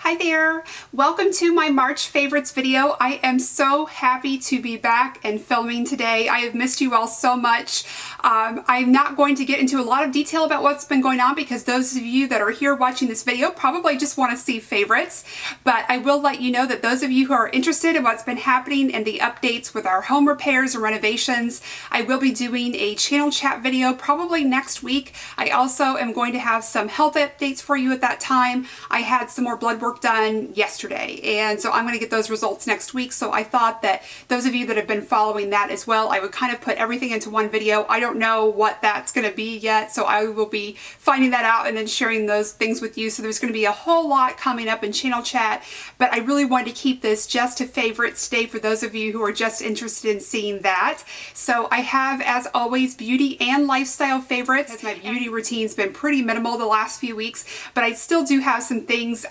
Hi there! Welcome to my March favorites video. I am so happy to be back and filming today. I have missed you all so much. I'm not going to get into a lot of detail about what's been going on because those of you that are here watching this video probably just want to see favorites, but I will let you know that those of you who are interested in what's been happening and the updates with our home repairs and renovations, I will be doing a channel chat video probably next week. I also am going to have some health updates for you at that time. I had some more blood work done yesterday, and so I'm going to get those results next week. So I thought that those of you that have been following that as well, I would kind of put everything into one video. I don't know what that's going to be yet, so I will be finding that out and then sharing those things with you. So there's going to be a whole lot coming up in channel chat, but I really wanted to keep this just to favorites today for those of you who are just interested in seeing that. So I have, as always, beauty and lifestyle favorites. My beauty routine's been pretty minimal the last few weeks, but I still do have some things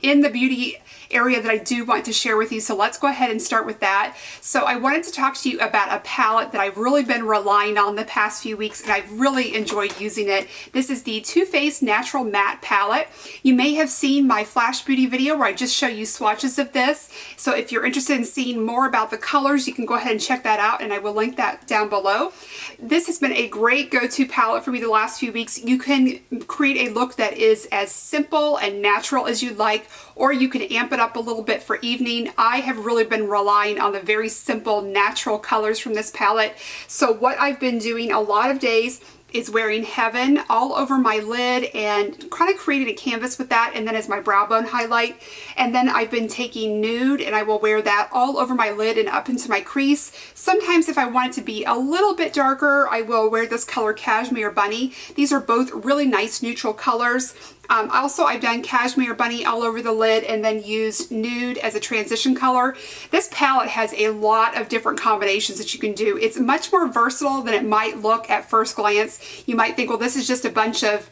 in the beauty area that I do want to share with you. So let's go ahead and start with that. So I wanted to talk to you about a palette that I've really been relying on the past few weeks, and I've really enjoyed using it. This is the Too Faced Natural Matte Palette. You may have seen my Flash Beauty video where I just show you swatches of this. So if you're interested in seeing more about the colors, you can go ahead and check that out, and I will link that down below. This has been a great go-to palette for me the last few weeks. You can create a look that is as simple and natural as you'd like, or you can amp it up a little bit for evening. I have really been relying on the very simple natural colors from this palette. So what I've been doing a lot of days is wearing Heaven all over my lid and kind of creating a canvas with that, and then as my brow bone highlight. And then I've been taking Nude and I will wear that all over my lid and up into my crease. Sometimes if I want it to be a little bit darker, I will wear this color Cashmere Bunny. These are both really nice neutral colors. Also, I've done Cashmere Bunny all over the lid and then used Nude as a transition color. This palette has a lot of different combinations that you can do. It's much more versatile than it might look at first glance. You might think, well, this is just a bunch of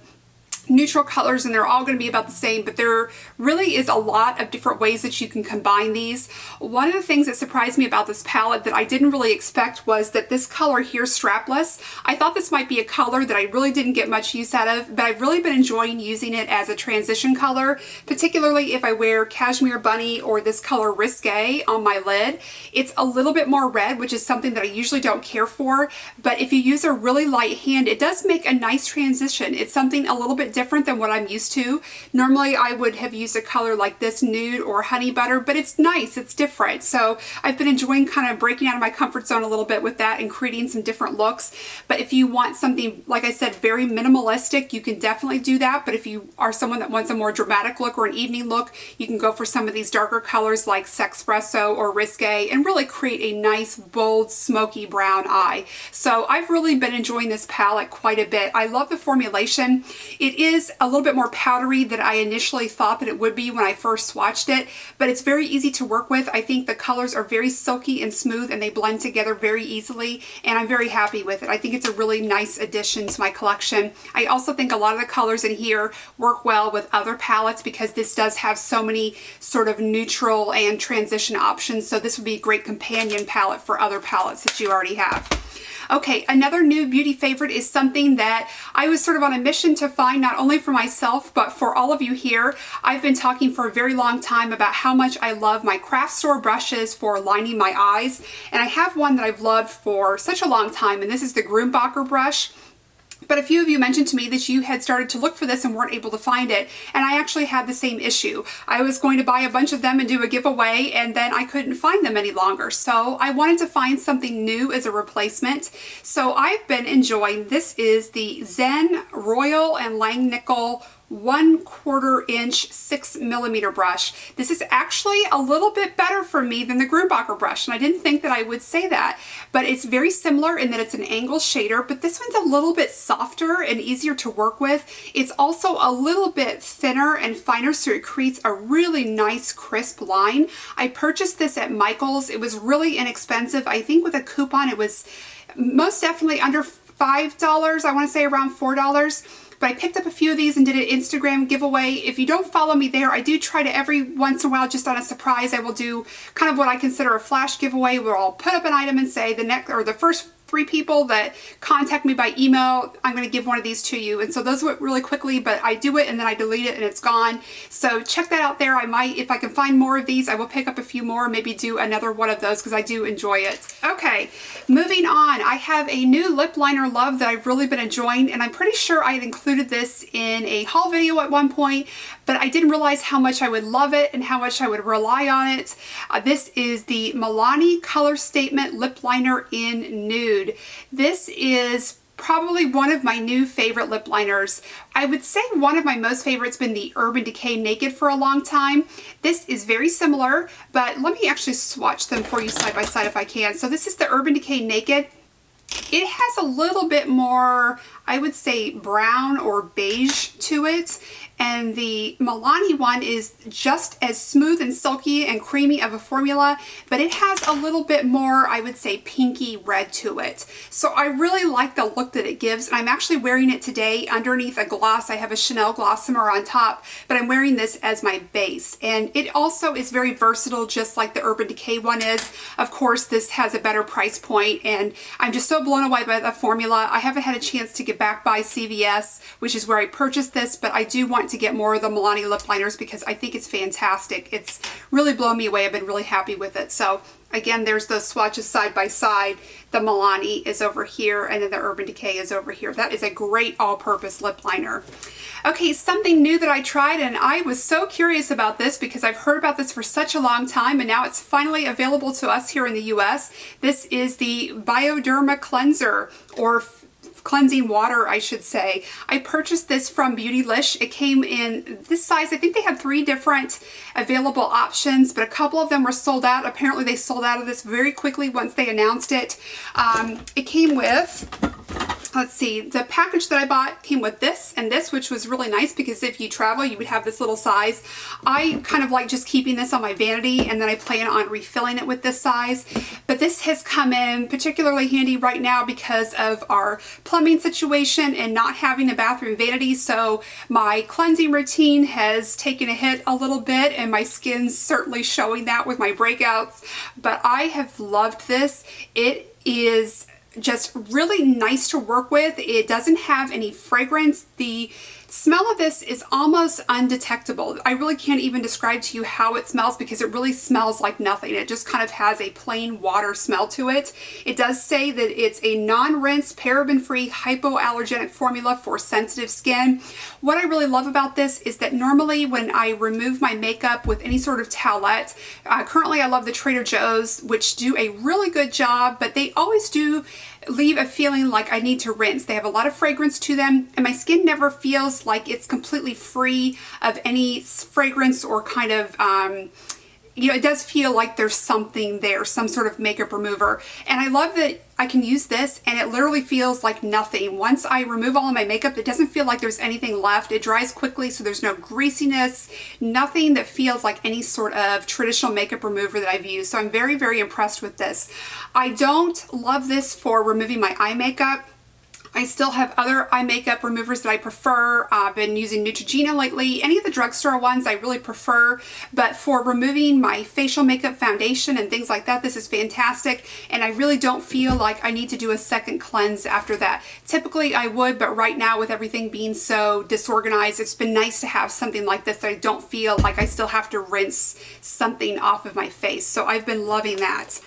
neutral colors and they're all going to be about the same, but there really is a lot of different ways that you can combine these. One of the things that surprised me about this palette that I didn't really expect was that this color here, Strapless, I thought this might be a color that I really didn't get much use out of, but I've really been enjoying using it as a transition color, particularly if I wear Cashmere Bunny or this color Risque on my lid. It's a little bit more red, which is something that I usually don't care for, but if you use a really light hand, it does make a nice transition. It's something a little bit different than what I'm used to. Normally I would have used a color like this, Nude or Honey Butter, but it's nice, it's different. So I've been enjoying kind of breaking out of my comfort zone a little bit with that and creating some different looks. But if you want something, like I said, very minimalistic, you can definitely do that. But if you are someone that wants a more dramatic look or an evening look, you can go for some of these darker colors like Sexpresso or Risque and really create a nice, bold, smoky brown eye. So I've really been enjoying this palette quite a bit. I love the formulation. It is a little bit more powdery than I initially thought that it would be when I first swatched it, but it's very easy to work with. I think the colors are very silky and smooth and they blend together very easily, and I'm very happy with it. I think it's a really nice addition to my collection. I also think a lot of the colors in here work well with other palettes because this does have so many sort of neutral and transition options, so this would be a great companion palette for other palettes that you already have. Okay, another new beauty favorite is something that I was sort of on a mission to find, not only for myself, but for all of you here. I've been talking for a very long time about how much I love my craft store brushes for lining my eyes. And I have one that I've loved for such a long time, and this is the Grumbacher brush. But a few of you mentioned to me that you had started to look for this and weren't able to find it, and I actually had the same issue. I was going to buy a bunch of them and do a giveaway, and then I couldn't find them any longer. So I wanted to find something new as a replacement. So I've been enjoying, this is the Zen Royal and Langnickel 1/4 inch 6mm brush. This is actually a little bit better for me than the Grumbacher brush, and I didn't think that I would say that, but it's very similar in that it's an angle shader, but this one's a little bit softer and easier to work with. It's also a little bit thinner and finer, so it creates a really nice crisp line. I purchased this at Michael's. It was really inexpensive. I think with a coupon it was most definitely under $5. I want to say around $4. But I picked up a few of these and did an Instagram giveaway. If you don't follow me there, I do try to every once in a while, just on a surprise, I will do kind of what I consider a flash giveaway where I'll put up an item and say the first 3 people that contact me by email, I'm going to give one of these to you. And so those went really quickly, but I do it and then I delete it and it's gone. So check that out there. I might, if I can find more of these, I will pick up a few more, maybe do another one of those because I do enjoy it. Okay, moving on. I have a new lip liner love that I've really been enjoying, and I'm pretty sure I had included this in a haul video at one point, but I didn't realize how much I would love it and how much I would rely on it. This is the Milani Color Statement Lip Liner in Nude. This is probably one of my new favorite lip liners. I would say one of my most favorites been the Urban Decay Naked for a long time. This is very similar, but let me actually swatch them for you side by side if I can. So this is the Urban Decay Naked. It has a little bit more, I would say, brown or beige to it, and the Milani one is just as smooth and silky and creamy of a formula, but it has a little bit more, I would say, pinky red to it. So I really like the look that it gives, and I'm actually wearing it today underneath a gloss. I have a Chanel Glossimer on top, but I'm wearing this as my base, and it also is very versatile, just like the Urban Decay one is. Of course, this has a better price point, and I'm just so blown away by the formula. I haven't had a chance to get back by CVS, which is where I purchased this, but I do want to get more of the Milani lip liners because I think it's fantastic. It's really blown me away. I've been really happy with it. So again, there's those swatches side by side. The Milani is over here and then the Urban Decay is over here. That is a great all-purpose lip liner. Okay, something new that I tried, and I was so curious about this because I've heard about this for such a long time, and now it's finally available to us here in the US. This is the Bioderma Cleanser, or cleansing water, I should say. I purchased this from Beautylish. It came in this size. I think they had 3 different available options, but a couple of them were sold out. Apparently they sold out of this very quickly once they announced it. It came with, let's see, the package that I bought came with this and this, which was really nice because if you travel, you would have this little size. I kind of like just keeping this on my vanity, and then I plan on refilling it with this size. But this has come in particularly handy right now because of our plumbing situation and not having a bathroom vanity. So my cleansing routine has taken a hit a little bit, and my skin's certainly showing that with my breakouts. But I have loved this. It is just really nice to work with. It doesn't have any fragrance. The smell of this is almost undetectable. I really can't even describe to you how it smells because it really smells like nothing. It just kind of has a plain water smell to it. It does say that it's a non-rinse, paraben-free, hypoallergenic formula for sensitive skin. What I really love about this is that normally when I remove my makeup with any sort of towelette, currently I love the Trader Joe's, which do a really good job, but they always do leave a feeling like I need to rinse. They have a lot of fragrance to them, and my skin never feels like it's completely free of any fragrance or kind of, you know, it does feel like there's something there, some sort of makeup remover. And I love that I can use this and it literally feels like nothing. Once I remove all of my makeup, it doesn't feel like there's anything left. It dries quickly, so there's no greasiness, nothing that feels like any sort of traditional makeup remover that I've used. So I'm very, very impressed with this. I don't love this for removing my eye makeup. I still have other eye makeup removers that I prefer. I've been using Neutrogena lately. Any of the drugstore ones I really prefer, but for removing my facial makeup, foundation, and things like that, this is fantastic, and I really don't feel like I need to do a second cleanse after that. Typically I would, but right now with everything being so disorganized, it's been nice to have something like this that I don't feel like I still have to rinse something off of my face. So I've been loving that.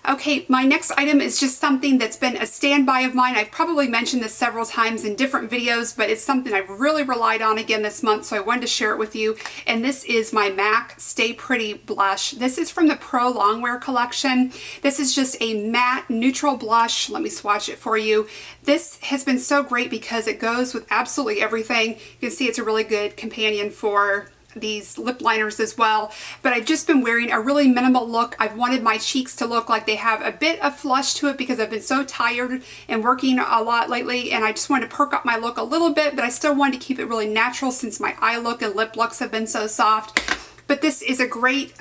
Okay, my next item is just something that's been a standby of mine. I've probably mentioned this several times in different videos, but it's something I've really relied on again this month, so I wanted to share it with you. And this is my MAC Stay Pretty blush. This is from the Pro Longwear collection. This is just a matte neutral blush. Let me swatch it for you. This has been so great because it goes with absolutely everything. You can see it's a really good companion for these lip liners as well, but I've just been wearing a really minimal look. I've wanted my cheeks to look like they have a bit of flush to it because I've been so tired and working a lot lately, and I just wanted to perk up my look a little bit, but I still wanted to keep it really natural since my eye look and lip looks have been so soft. but this is a great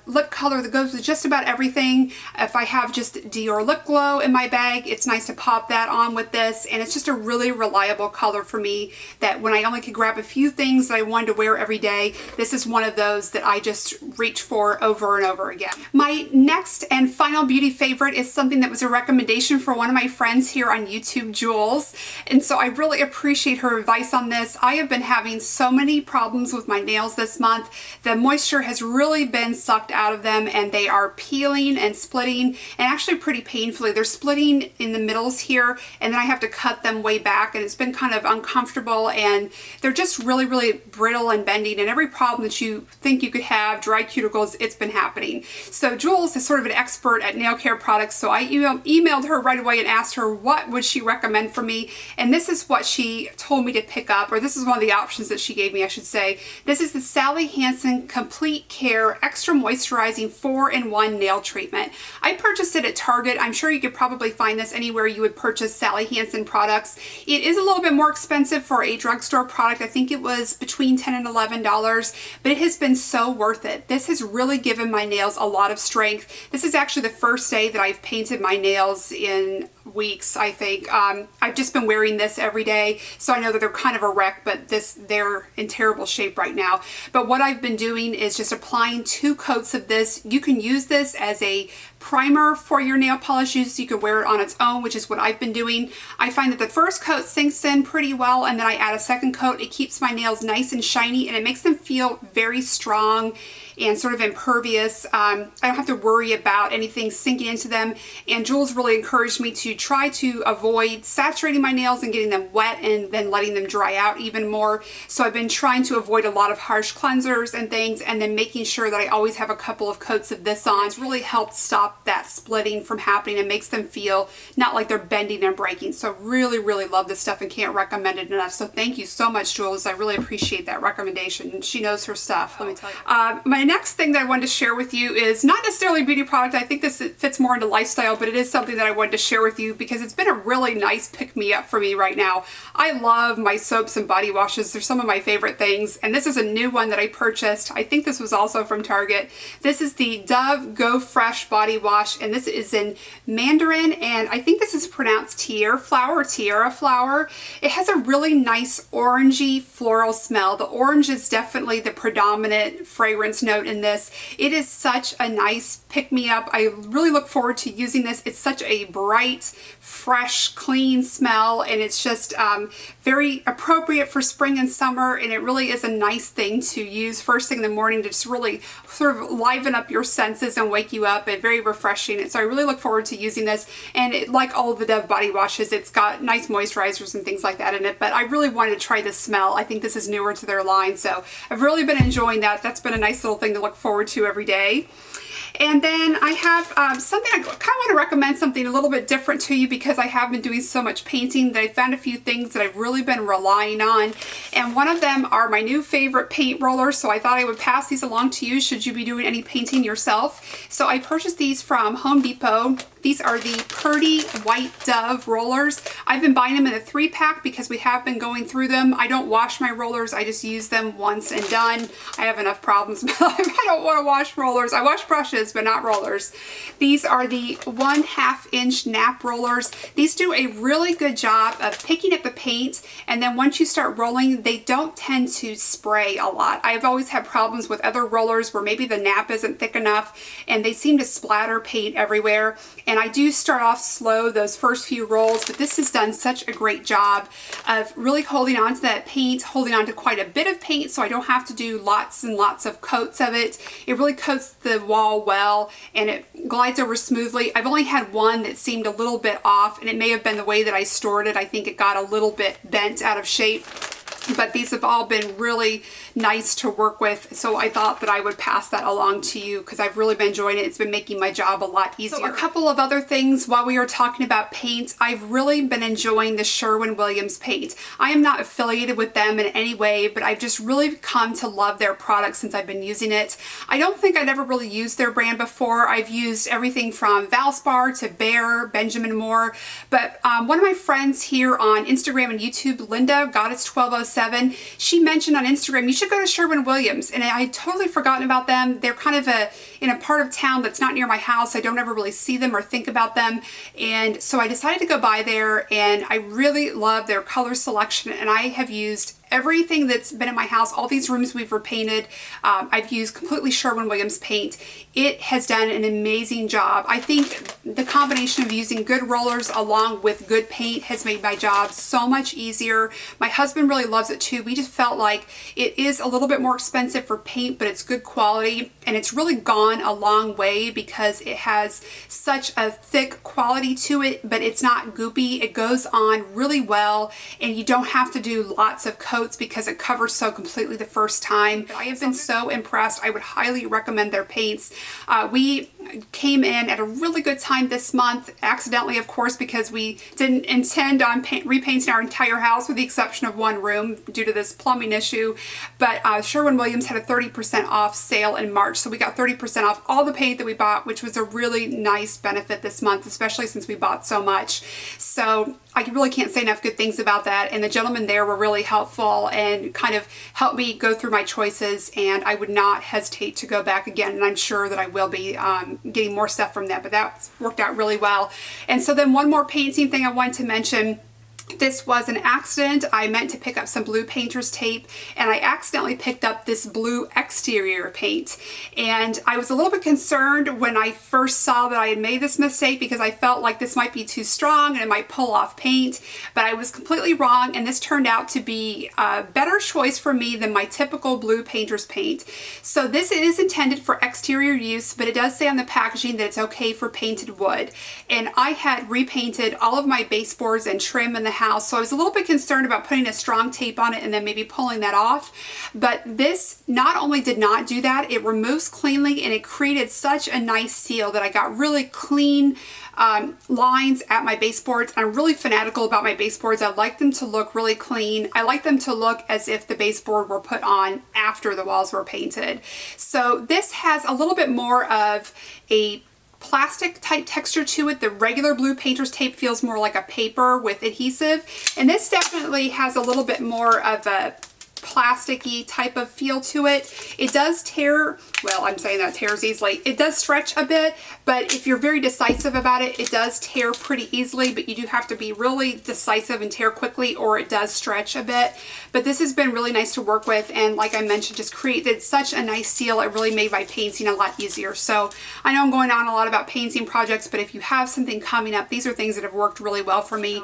lip color that goes with just about everything. If I have just Dior lip glow in my bag, it's nice to pop that on with this, and it's just a really reliable color for me that when I only could grab a few things that I wanted to wear every day, this is one of those that I just reach for over and over again. My next and final beauty favorite is something that was a recommendation for one of my friends here on YouTube, Jules, and so I really appreciate her advice on this. I have been having so many problems with my nails this month. The moisture has really been sucked out of them, and they are peeling and splitting, and actually pretty painfully. They're splitting in the middles here, and then I have to cut them way back, and it's been kind of uncomfortable, and they're just really brittle and bending, and every problem that you think you could have, dry cuticles, it's been happening. So Jules is sort of an expert at nail care products, so I emailed her right away and asked her what would she recommend for me, and this is what she told me to pick up, or this is one of the options that she gave me, I should say. This is the Sally Hansen Complete Care Extra Moisturizing 4-in-1 Nail Treatment. I purchased it at Target. I'm sure you could probably find this anywhere you would purchase Sally Hansen products. It is a little bit more expensive for a drugstore product. I think it was between $10 and $11, but it has been so worth it. This has really given my nails a lot of strength. This is actually the first day that I've painted my nails in weeks, I think. I've just been wearing this every day, so I know that they're kind of a wreck, but they're in terrible shape right now. But what I've been doing is just applying 2 coats of this. You can use this as a primer for your nail polishes. You can wear it on its own, which is what I've been doing. I find that the first coat sinks in pretty well, and then I add a second coat. It keeps my nails nice and shiny, and it makes them feel very strong and sort of impervious. I don't have to worry about anything sinking into them, and Jules really encouraged me to try to avoid saturating my nails and getting them wet and then letting them dry out even more. So I've been trying to avoid a lot of harsh cleansers and things, and then making sure that I always have a couple of coats of this on. It's really helped stop that splitting from happening and makes them feel not like they're bending and breaking. So really love this stuff and can't recommend it enough. So thank you so much, Jules. I really appreciate that recommendation. She knows her stuff, let me tell you. My next thing that I wanted to share with you is not necessarily a beauty product. I think this fits more into lifestyle, but it is something that I wanted to share with you because it's been a really nice pick-me-up for me right now. I love my soaps and body washes. They're some of my favorite things, and this is a new one that I purchased. I think this was also from Target. This is the Dove Go Fresh Body Wash, and this is in Mandarin, and I think this is pronounced Tiara flower. It has a really nice orangey floral smell. The orange is definitely the predominant fragrance note in this. It is such a nice pick-me-up. I really look forward to using this. It's such a bright, fresh, clean smell, and it's just very appropriate for spring and summer, and it really is a nice thing to use first thing in the morning to just really sort of liven up your senses and wake you up, and very refreshing. And so I really look forward to using this, and like all of the Dove body washes, it's got nice moisturizers and things like that in it, but I really wanted to try this smell. I think this is newer to their line, so I've really been enjoying that. That's been a nice little thing to look forward to every day. And then I have something, I kind of want to recommend something a little bit different to you because I have been doing so much painting that I found a few things that I've really been relying on. And one of them are my new favorite paint rollers, so I thought I would pass these along to you should you be doing any painting yourself. So I purchased these from Home Depot. These are the Purdy White Dove rollers. I've been buying them in a 3-pack because we have been going through them. I don't wash my rollers. I just use them once and done. I have enough problems in my life. I don't want to wash rollers. I wash brushes, but not rollers. These are the 1/2 inch nap rollers. These do a really good job of picking up the paint, and then once you start rolling, they don't tend to spray a lot. I've always had problems with other rollers where maybe the nap isn't thick enough and they seem to splatter paint everywhere. And I do start off slow those first few rolls, but this has done such a great job of really holding on to that paint, holding on to quite a bit of paint, so I don't have to do lots and lots of coats of it. It really coats the wall well, and it glides over smoothly. I've only had one that seemed a little bit off, and it may have been the way that I stored it. I think it got a little bit bent out of shape. But these have all been really nice to work with, so I thought that I would pass that along to you because I've really been enjoying it. It's been making my job a lot easier. So a couple of other things while we were talking about paint, I've really been enjoying the Sherwin-Williams paint. I am not affiliated with them in any way, but I've just really come to love their product since I've been using it. I don't think I'd ever really used their brand before. I've used everything from Valspar to Behr, Benjamin Moore, but one of my friends here on Instagram and YouTube, Linda, Goddess 1206, 107. She mentioned on Instagram, you should go to Sherwin-Williams, and I had totally forgotten about them. They're kind of in a part of town that's not near my house. I don't ever really see them or think about them, and so I decided to go by there, and I really love their color selection, and I have used everything that's been in my house. All these rooms we've repainted, I've used completely Sherwin-Williams paint. It has done an amazing job. I think the combination of using good rollers along with good paint has made my job so much easier. My husband really loves it too. We just felt like it is a little bit more expensive for paint, but it's good quality, and it's really gone a long way because it has such a thick quality to it, but it's not goopy. It goes on really well, and you don't have to do lots of coats because it covers so completely the first time. I have been so impressed. I would highly recommend their paints. We came in at a really good time this month, accidentally of course, because we didn't intend on repainting our entire house with the exception of one room due to this plumbing issue. But Sherwin-Williams had a 30% off sale in March, so we got 30% off all the paint that we bought, which was a really nice benefit this month, especially since we bought so much. So I really can't say enough good things about that, and the gentlemen there were really helpful and kind of helped me go through my choices, and I would not hesitate to go back again, and I'm sure that I will be getting more stuff from them, but that worked out really well. And so then one more painting thing I wanted to mention. This was an accident. I meant to pick up some blue painter's tape, and I accidentally picked up this blue exterior paint. And I was a little bit concerned when I first saw that I had made this mistake because I felt like this might be too strong and it might pull off paint, but I was completely wrong, and this turned out to be a better choice for me than my typical blue painter's paint. So this is intended for exterior use, but it does say on the packaging that it's okay for painted wood. And I had repainted all of my baseboards and trim in the house, so I was a little bit concerned about putting a strong tape on it and then maybe pulling that off. But this not only did not do that, it removes cleanly, and it created such a nice seal that I got really clean lines at my baseboards. I'm really fanatical about my baseboards. I like them to look really clean. I like them to look as if the baseboard were put on after the walls were painted. So this has a little bit more of a plastic type texture to it. The regular blue painter's tape feels more like a paper with adhesive, and this definitely has a little bit more of a plasticky type of feel to it. It does tear, well, I'm saying that tears easily. It does stretch a bit, but if you're very decisive about it, it does tear pretty easily, but you do have to be really decisive and tear quickly, or it does stretch a bit. But this has been really nice to work with, and like I mentioned, just created such a nice seal. It really made my painting a lot easier. So I know I'm going on a lot about painting projects, but if you have something coming up, these are things that have worked really well for me.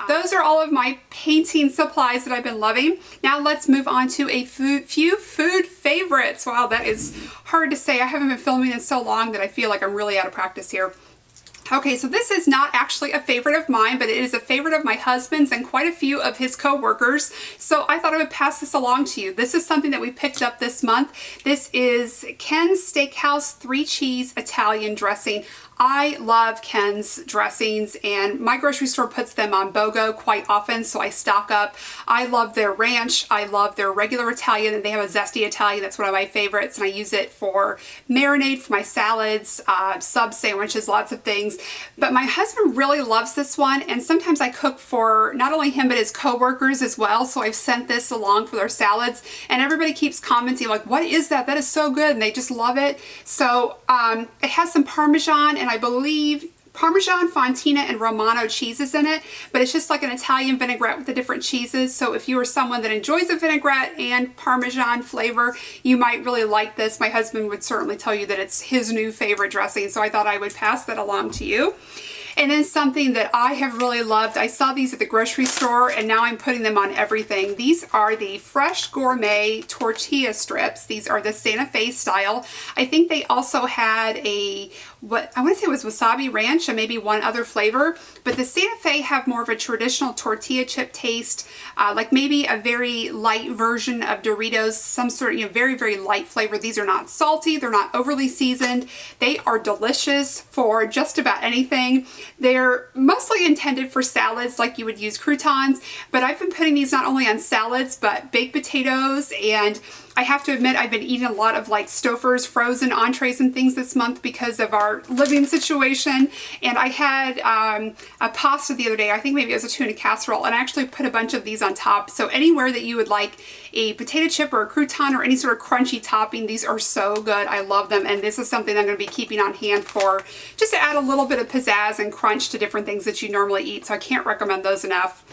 Those are all of my painting supplies that I've been loving. Now let's move on to a few food favorites. Wow, that is hard to say. I haven't been filming in so long that I feel like I'm really out of practice here. Okay, so this is not actually a favorite of mine, but it is a favorite of my husband's and quite a few of his co-workers. So I thought I would pass this along to you. This is something that we picked up this month. This is Ken's Steakhouse 3-cheese Italian dressing. I love Ken's dressings, and my grocery store puts them on BOGO quite often, so I stock up. I love their ranch. I love their regular Italian, and they have a zesty Italian. That's one of my favorites, and I use it for marinade for my salads, sub sandwiches, lots of things. But my husband really loves this one, and sometimes I cook for not only him but his co-workers as well, so I've sent this along for their salads, and everybody keeps commenting like, what is that? That is so good, and they just love it. So it has some Parmesan, and I believe Parmesan, Fontina, and Romano cheeses in it, but it's just like an Italian vinaigrette with the different cheeses. So if you are someone that enjoys a vinaigrette and Parmesan flavor, you might really like this. My husband would certainly tell you that it's his new favorite dressing, so I thought I would pass that along to you. And then something that I have really loved, I saw these at the grocery store and now I'm putting them on everything. These are the Fresh Gourmet tortilla strips. These are the Santa Fe style. I think they also had a, what I want to say was wasabi ranch and maybe one other flavor, but the Santa Fe have more of a traditional tortilla chip taste, like maybe a very light version of Doritos, some sort of, very, very light flavor. These are not salty, they're not overly seasoned. They are delicious for just about anything. They're mostly intended for salads like you would use croutons, but I've been putting these not only on salads, but baked potatoes and I have to admit I've been eating a lot of like Stouffer's frozen entrees and things this month because of our living situation. And I had a pasta the other day. I think maybe it was a tuna casserole, and I actually put a bunch of these on top. So anywhere that you would like a potato chip or a crouton or any sort of crunchy topping, these are so good. I love them, and this is something I'm going to be keeping on hand for just to add a little bit of pizzazz and crunch to different things that you normally eat. So I can't recommend those enough.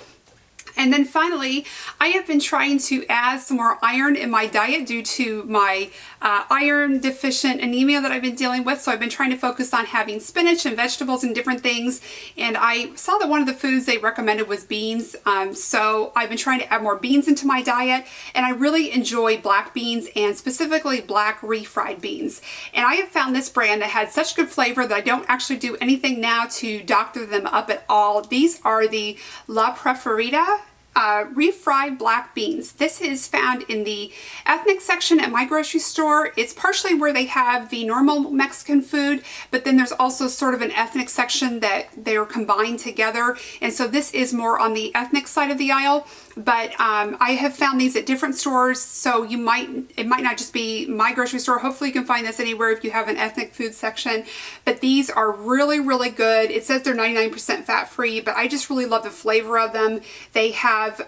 And then finally, I have been trying to add some more iron in my diet due to my iron deficient anemia that I've been dealing with. So I've been trying to focus on having spinach and vegetables and different things. And I saw that one of the foods they recommended was beans. So I've been trying to add more beans into my diet. And I really enjoy black beans, and specifically black refried beans. And I have found this brand that had such good flavor that I don't actually do anything now to doctor them up at all. These are the La Preferida refried black beans. This is found in the ethnic section at my grocery store. It's partially where they have the normal Mexican food, but then there's also sort of an ethnic section that they're combined together. And so this is more on the ethnic side of the aisle. But I have found these at different stores, so it might not just be my grocery store. Hopefully you can find this anywhere if you have an ethnic food section. But these are really, really good. It says they're 99% fat-free, but I just really love the flavor of them. They have,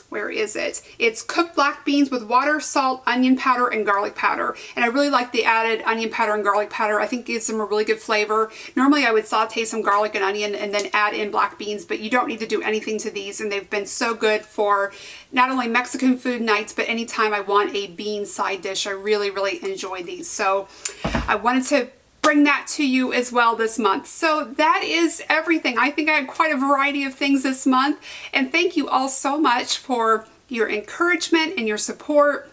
where is it? It's cooked black beans with water, salt, onion powder, and garlic powder. And I really like the added onion powder and garlic powder. I think it gives them a really good flavor. Normally I would saute some garlic and onion and then add in black beans, but you don't need to do anything to these, and they've been so good for not only Mexican food nights, but anytime I want a bean side dish. I really, really enjoy these. So I wanted to bring that to you as well this month. So that is everything. I think I had quite a variety of things this month, and thank you all so much for your encouragement and your support,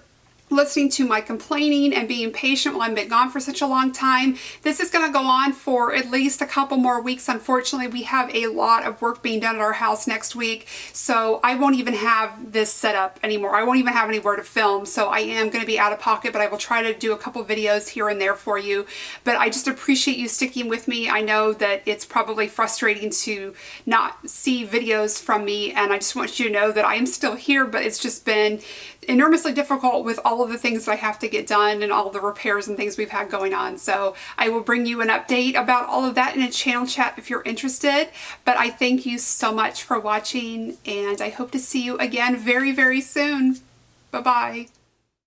listening to my complaining and being patient while I've been gone for such a long time. This is going to go on for at least a couple more weeks. Unfortunately, we have a lot of work being done at our house next week, so I won't even have this set up anymore. I won't even have anywhere to film, so I am going to be out of pocket, but I will try to do a couple videos here and there for you. But I just appreciate you sticking with me. I know that it's probably frustrating to not see videos from me, and I just want you to know that I am still here, but it's just been enormously difficult with all of the things that I have to get done and all the repairs and things we've had going on. So I will bring you an update about all of that in a channel chat if you're interested. But I thank you so much for watching, and I hope to see you again very, very soon. Bye-bye.